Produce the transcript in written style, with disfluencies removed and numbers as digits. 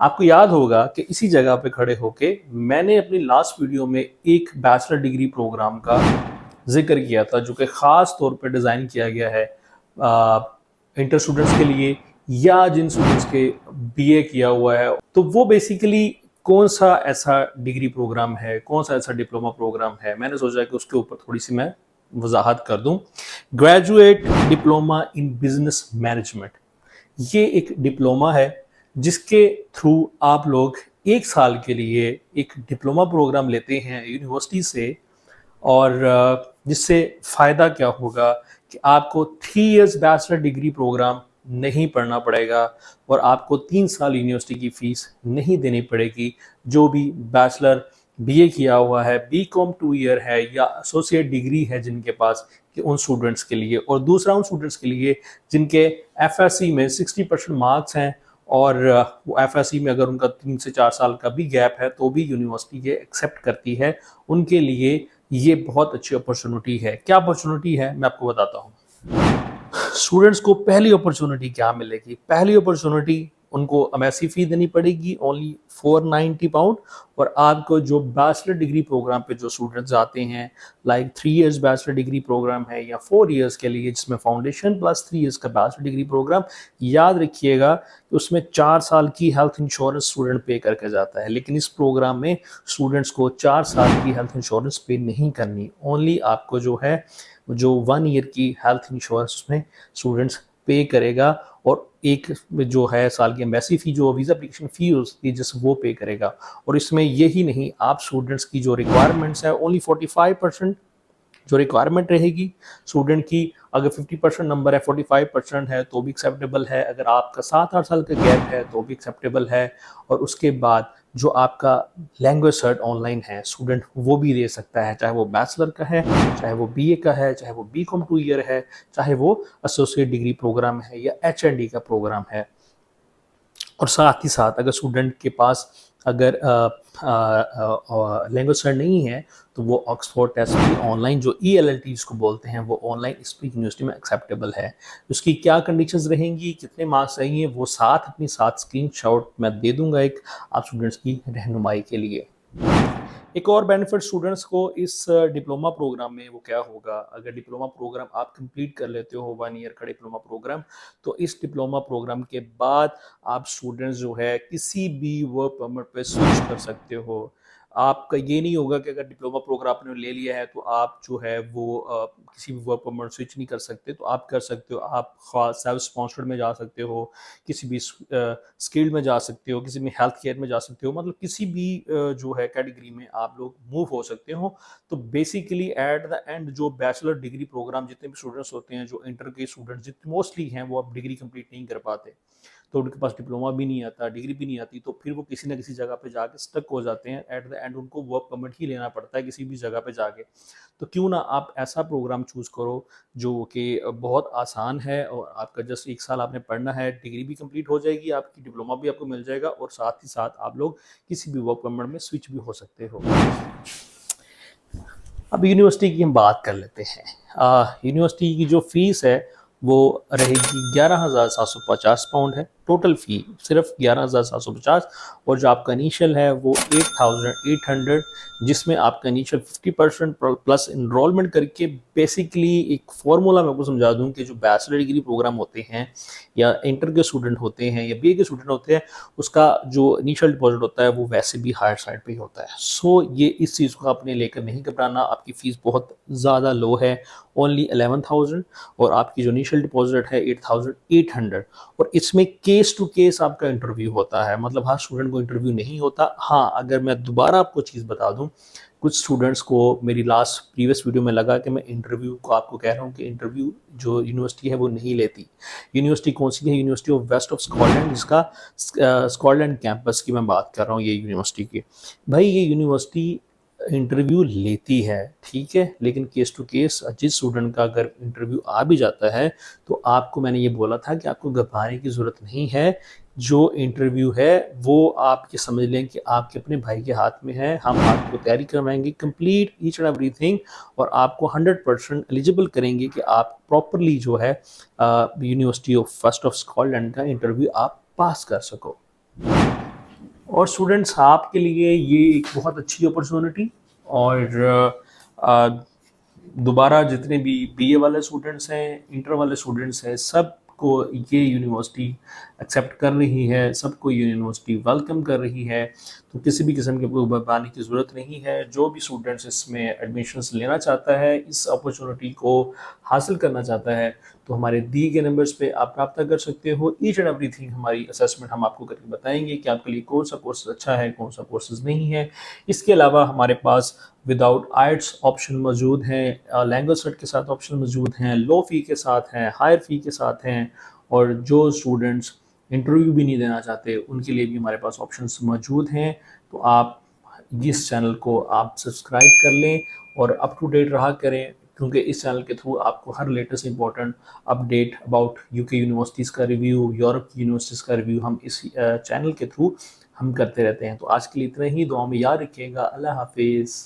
आपको याद होगा कि इसी जगह पे खड़े होके मैंने अपनी लास्ट वीडियो में एक बैचलर डिग्री प्रोग्राम का जिक्र किया था जो कि ख़ास तौर पे डिज़ाइन किया गया है इंटर स्टूडेंट्स के लिए या जिन स्टूडेंट्स के बीए किया हुआ है। तो वो बेसिकली कौन सा ऐसा डिग्री प्रोग्राम है, कौन सा ऐसा डिप्लोमा प्रोग्राम है, मैंने सोचा कि उसके ऊपर थोड़ी सी मैं वजाहत कर दूं। Graduate diploma in business management, ये एक डिप्लोमा है जिसके थ्रू आप लोग एक साल के लिए एक डिप्लोमा प्रोग्राम लेते हैं यूनिवर्सिटी से। और जिससे फ़ायदा क्या होगा कि आपको 3 इयर्स बैचलर डिग्री प्रोग्राम नहीं पढ़ना पड़ेगा और आपको 3 साल यूनिवर्सिटी की फ़ीस नहीं देनी पड़ेगी। जो भी बैचलर बीए किया हुआ है, बीकॉम 2 ईयर है या एसोसिएट डिग्री है जिनके पास, कि उन स्टूडेंट्स के लिए। और दूसरा उन स्टूडेंट्स के लिए जिनके एफएससी में 60% मार्क्स हैं और वो एफएससी में अगर उनका 3 से 4 साल का भी गैप है तो भी यूनिवर्सिटी ये एक्सेप्ट करती है। उनके लिए ये बहुत अच्छी अपॉर्चुनिटी है। क्या अपॉर्चुनिटी है मैं आपको बताता हूँ। स्टूडेंट्स को पहली अपॉर्चुनिटी क्या मिलेगी? पहली अपॉर्चुनिटी उनको एमएससी फी देनी पड़ेगी ओनली 490 पाउंड। और आपको जो बैचलर डिग्री प्रोग्राम पे जो स्टूडेंट्स आते हैं, like 3 years bachelor degree programme है या 4 इयर्स के लिए जिसमें फाउंडेशन प्लस 3 इयर्स का बैचलर डिग्री प्रोग्राम, याद रखिएगा कि उसमें 4 साल की हेल्थ इंश्योरेंस स्टूडेंट पे करके जाता है। लेकिन इस प्रोग्राम में स्टूडेंट्स को 4 साल की हेल्थ इंश्योरेंस पे नहीं करनी, ओनली आपको जो है जो 1 ईयर की हेल्थ इंश्योरेंस उसमें स्टूडेंट्स पे करेगा। और एक जो है साल की एम्बेसी फ़ी, जो वीज़ा एप्लीकेशन फ़ी होती है, जिस वो पे करेगा। और इसमें यही नहीं, आप स्टूडेंट्स की जो रिक्वायरमेंट्स है ओनली 45% जो रिक्वायरमेंट रहेगी स्टूडेंट की। अगर 50% नंबर है, 45% है तो भी एक्सेप्टेबल है। अगर आपका 7-8 साल का गैप है तो भी एक्सेप्टेबल है। और उसके बाद जो आपका लैंग्वेज सर्ट ऑनलाइन है, स्टूडेंट वो भी दे सकता है, चाहे वो बैचलर का है, चाहे वो बीए का है, चाहे वो बीकॉम 2 ईयर है, चाहे वो एसोसिएट डिग्री प्रोग्राम है या एचएनडी का प्रोग्राम है। और साथ ही साथ अगर स्टूडेंट के पास अगर लैंग्वेज सर्ट नहीं है तो वो ऑक्सफोर्ड टेस्ट भी ऑनलाइन, जो ELLT इसको बोलते हैं, वो ऑनलाइन इस पर यूनिवर्सिटी में एक्सेप्टेबल है। उसकी क्या कंडीशंस रहेंगी, कितने मार्क्स चाहिए, वो अपनी साथ स्क्रीनशॉट मैं दे दूंगा एक आप स्टूडेंट्स की रहनुमाई के लिए। एक और बेनिफिट स्टूडेंट्स को इस डिप्लोमा प्रोग्राम में वो क्या होगा, अगर डिप्लोमा प्रोग्राम आप कंप्लीट कर लेते हो 1 ईयर का डिप्लोमा प्रोग्राम, तो इस डिप्लोमा प्रोग्राम के बाद आप स्टूडेंट्स जो है किसी भी वर्क परमिट पे स्विच कर सकते हो। आपका ये नहीं होगा कि अगर डिप्लोमा प्रोग्राम आपने ले लिया है तो आप जो है वो किसी भी वर्क परमिट स्विच नहीं कर सकते। तो आप कर सकते हो, आप सेल्फ स्पॉन्सर्ड में जा सकते हो, किसी भी स्किल्ड में जा सकते हो, किसी भी हेल्थ केयर में जा सकते हो, मतलब किसी भी जो है कैटेगरी में आप लोग मूव हो सकते हो। तो बेसिकली एट द एंड जो बैचलर डिग्री प्रोग्राम जितने भी स्टूडेंट्स होते हैं, जो इंटर के स्टूडेंट्स जितने मोस्टली हैं, वो अब डिग्री कंप्लीट नहीं कर पाते, तो उनके पास डिप्लोमा भी नहीं आता, डिग्री भी नहीं आती, तो फिर वो किसी ना किसी जगह पे जाके स्टक हो जाते हैं। एट द एंड उनको वर्क परमिट ही लेना पड़ता है किसी भी जगह पे जाके। तो क्यों ना आप ऐसा प्रोग्राम चूज़ करो जो कि बहुत आसान है और आपका जस्ट 1 साल आपने पढ़ना है, डिग्री भी कंप्लीट हो जाएगी आपकी, डिप्लोमा भी आपको मिल जाएगा और साथ ही साथ आप लोग किसी भी वर्क परमिट में स्विच भी हो सकते हो। अब यूनिवर्सिटी की हम बात कर लेते हैं। यूनिवर्सिटी की जो फीस है वो रहेगी 11,750 पाउंड है। टोटल फ़ी सिर्फ 11,750। और जो आपका इनिशियल है वो 8,800, जिसमें आपका इनिशियल 50% प्लस इनरोलमेंट करके, बेसिकली एक फार्मूला मैं आपको समझा दूं कि जो बैचलर डिग्री प्रोग्राम होते हैं या इंटर के स्टूडेंट होते हैं या बीए के स्टूडेंट होते हैं, उसका जो इनिशियल डिपॉजिट होता है वो वैसे भी हायर साइड पे ही होता है। सो ये इस चीज़ को आपने लेकर नहीं घबराना। आपकी फ़ीस बहुत ज़्यादा लो है, ओनली 11,000, और आपकी जो इनिशियल डिपॉजिट है 8,800। और इसमें केस टू केस आपका इंटरव्यू होता है, मतलब हर स्टूडेंट को इंटरव्यू नहीं होता। हाँ, अगर मैं दोबारा आपको चीज़ बता दूं, कुछ स्टूडेंट्स को मेरी लास्ट प्रीवियस वीडियो में लगा कि मैं इंटरव्यू को आपको कह रहा हूँ कि इंटरव्यू जो यूनिवर्सिटी है वो नहीं लेती। यूनिवर्सिटी कौन सी है? University of West of Scotland, जिसका स्कॉटलैंड कैंपस की मैं बात कर रहा हूँ। ये यूनिवर्सिटी की, भाई ये यूनिवर्सिटी इंटरव्यू लेती है, ठीक है, लेकिन केस टू केस जिस स्टूडेंट का अगर इंटरव्यू आ भी जाता है तो आपको, मैंने ये बोला था कि आपको घबराने की ज़रूरत नहीं है। जो इंटरव्यू है वो आप ये समझ लें कि आपके अपने भाई के हाथ में है। हम आपको तैयारी करवाएंगे कंप्लीट ईच एंड एवरीथिंग, और आपको 100% एलिजिबल करेंगे कि आप प्रॉपरली जो है University of West of Scotland का इंटरव्यू आप पास कर सको। और स्टूडेंट्स आपके लिए ये एक बहुत अच्छी अपॉर्चुनिटी, और दोबारा जितने भी बीए वाले स्टूडेंट्स हैं, इंटर वाले स्टूडेंट्स हैं, सब को ये यूनिवर्सिटी एक्सेप्ट कर रही है, सबको ये यूनिवर्सिटी वेलकम कर रही है। तो किसी भी किस्म की कोई घबराने की ज़रूरत नहीं है। जो भी स्टूडेंट्स इसमें एडमिशन्स लेना चाहता है, इस अपॉर्चुनिटी को हासिल करना चाहता है, तो हमारे दिए गए नंबर्स पे आप रब्ता कर सकते हो। ईच एंड एवरीथिंग हमारी असेसमेंट हम आपको करके बताएंगे कि आपके लिए कौन सा कोर्स अच्छा है, कौन सा कोर्सेज नहीं है। इसके अलावा हमारे पास विदाउट आइट्स ऑप्शन मौजूद हैं, लैंग्वेज सेट के साथ ऑप्शन मौजूद हैं, लो फ़ी के साथ हैं, हायर फ़ी के साथ हैं, और जो स्टूडेंट्स इंटरव्यू भी नहीं देना चाहते उनके लिए भी हमारे पास ऑप्शंस मौजूद हैं। तो आप इस चैनल को आप सब्सक्राइब कर लें और अप टू डेट रहा करें, क्योंकि इस चैनल के थ्रू आपको हर latest important update about UK universities का रिव्यू, यूरोप की यूनिवर्सिटीज़ का रिव्यू हम इस चैनल के थ्रू हम करते रहते हैं। तो आज के लिए इतना ही। दुआ में याद रखिएगा। अल्लाह हाफिज़।